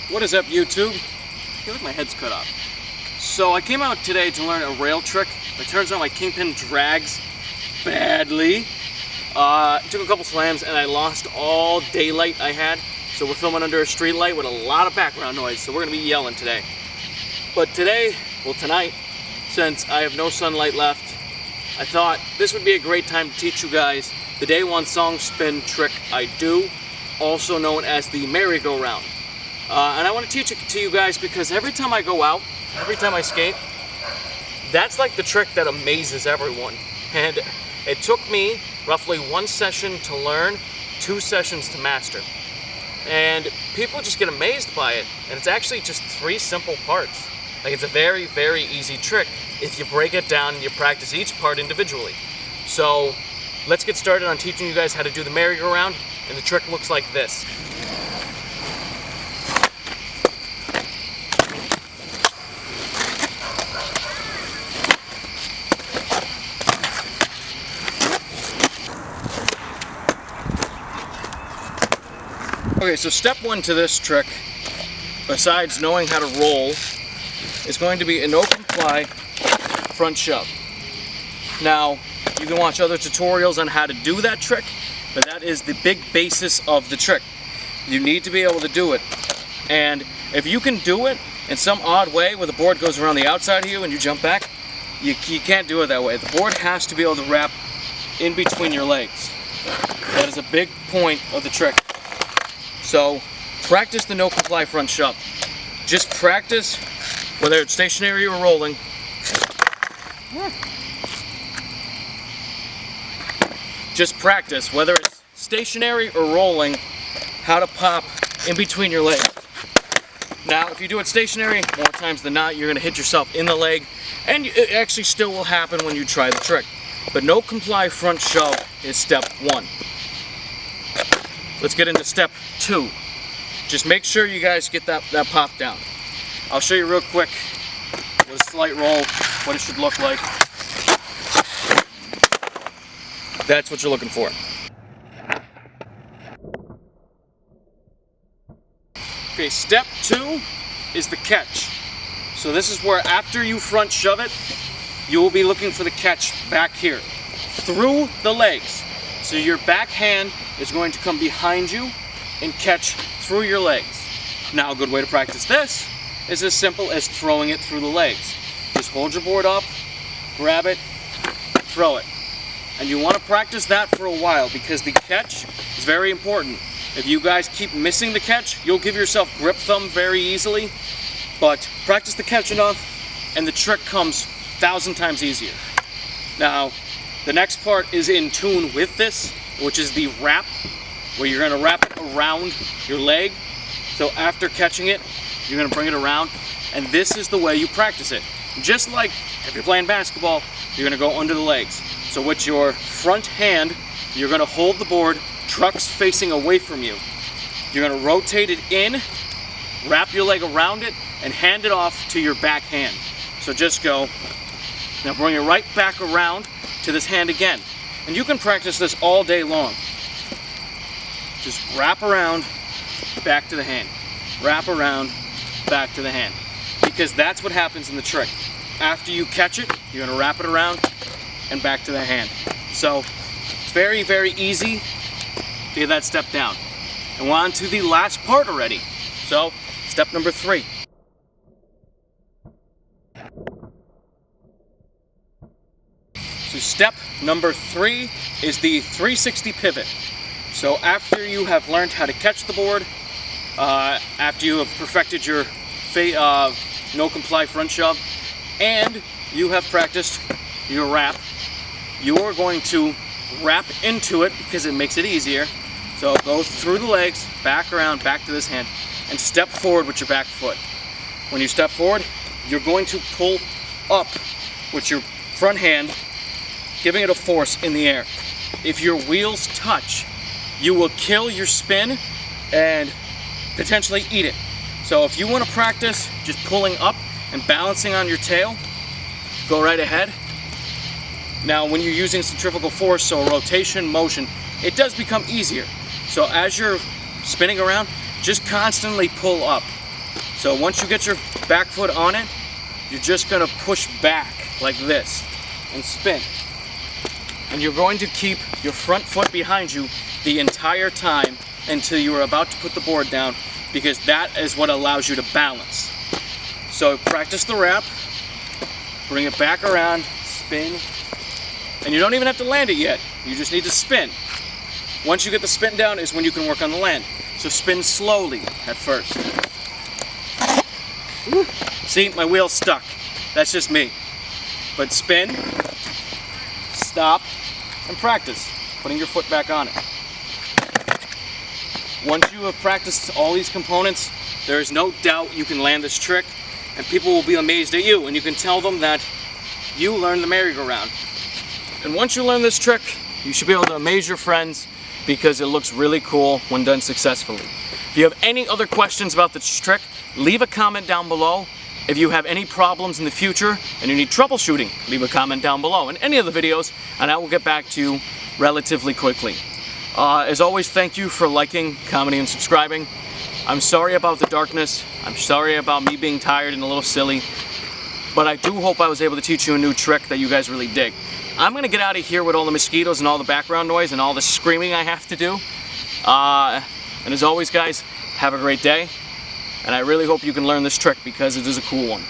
What is up, YouTube? I feel like my head's cut off. So I came out today to learn a rail trick. It turns out my kingpin drags badly. Took a couple slams and I lost all daylight I had. So we're filming under a street light with a lot of background noise. So we're gonna be yelling today. But today, well tonight, since I have no sunlight left, I thought this would be a great time to teach you guys the day one song spin trick I do, also known as the merry-go-round. And I want to teach it to you guys because every time I go out, every time I skate, that's like the trick that amazes everyone. And it took me roughly 1 session to learn, 2 sessions to master. And people just get amazed by it. And it's actually just 3 simple parts. Like, it's a very, very easy trick if you break it down and you practice each part individually. So let's get started on teaching you guys how to do the merry-go-round. And the trick looks like this. Okay, so step 1 to this trick, besides knowing how to roll, is going to be a no-comply front shove. Now, you can watch other tutorials on how to do that trick, but that is the big basis of the trick. You need to be able to do it. And if you can do it in some odd way where the board goes around the outside of you and you jump back, you can't do it that way. The board has to be able to wrap in between your legs. That is a big point of the trick. So practice the no-comply front shove. Just practice, whether it's stationary or rolling. Just practice, whether it's stationary or rolling, how to pop in between your legs. Now, if you do it stationary, more times than not, you're going to hit yourself in the leg, and it actually still will happen when you try the trick. But no-comply front shove is step 1. Let's get into step 2. Just make sure you guys get that pop down. I'll show you real quick with a slight roll what it should look like. That's what you're looking for. Okay, step 2 is the catch. So this is where after you front shove it, you will be looking for the catch back here, through the legs. So your back hand is going to come behind you and catch through your legs. Now, a good way to practice this is as simple as throwing it through the legs. Just hold your board up, grab it, throw it. And you want to practice that for a while because the catch is very important. If you guys keep missing the catch, you'll give yourself grip thumb very easily. But practice the catch enough and the trick comes 1,000 times easier. Now, the next part is in tune with this, which is the wrap, where you're going to wrap it around your leg. So after catching it, you're going to bring it around, and this is the way you practice it. Just like if you're playing basketball, you're going to go under the legs. So with your front hand, you're going to hold the board, trucks facing away from you. You're going to rotate it in, wrap your leg around it, and hand it off to your back hand. So just go. Now bring it right back around to this hand again. And you can practice this all day long. Just wrap around, back to the hand. Wrap around, back to the hand. Because that's what happens in the trick. After you catch it, you're going to wrap it around and back to the hand. So it's very, very easy to get that step down. And we're on to the last part already. So step number 3. So step number 3 is the 360 pivot. So after you have learned how to catch the board, after you have perfected your no-comply front shove, and you have practiced your wrap, you are going to wrap into it because it makes it easier. So go through the legs, back around, back to this hand, and step forward with your back foot. When you step forward, you're going to pull up with your front hand, giving it a force in the air. If your wheels touch, you will kill your spin and potentially eat it. So if you want to practice just pulling up and balancing on your tail, go right ahead. Now when you're using centrifugal force, so rotation, motion, it does become easier. So as you're spinning around, just constantly pull up. So once you get your back foot on it, you're just going to push back like this and spin. And you're going to keep your front foot behind you the entire time until you are about to put the board down, because that is what allows you to balance. So practice the wrap, bring it back around, spin, and you don't even have to land it yet. You just need to spin. Once you get the spin down is when you can work on the land. So spin slowly at first. See, my wheel's stuck. That's just me. But spin, stop, and practice putting your foot back on it. Once you have practiced all these components, there is no doubt you can land this trick, and people will be amazed at you, and you can tell them that you learned the merry-go-round. And once you learn this trick, you should be able to amaze your friends, because it looks really cool when done successfully. If you have any other questions about this trick, leave a comment down below. If you have any problems in the future and you need troubleshooting, leave a comment down below in any of the videos, and I will get back to you relatively quickly. As always, thank you for liking, commenting, and subscribing. I'm sorry about the darkness. I'm sorry about me being tired and a little silly, but I do hope I was able to teach you a new trick that you guys really dig. I'm going to get out of here with all the mosquitoes and all the background noise and all the screaming I have to do. And as always, guys, have a great day. And I really hope you can learn this trick because it is a cool one.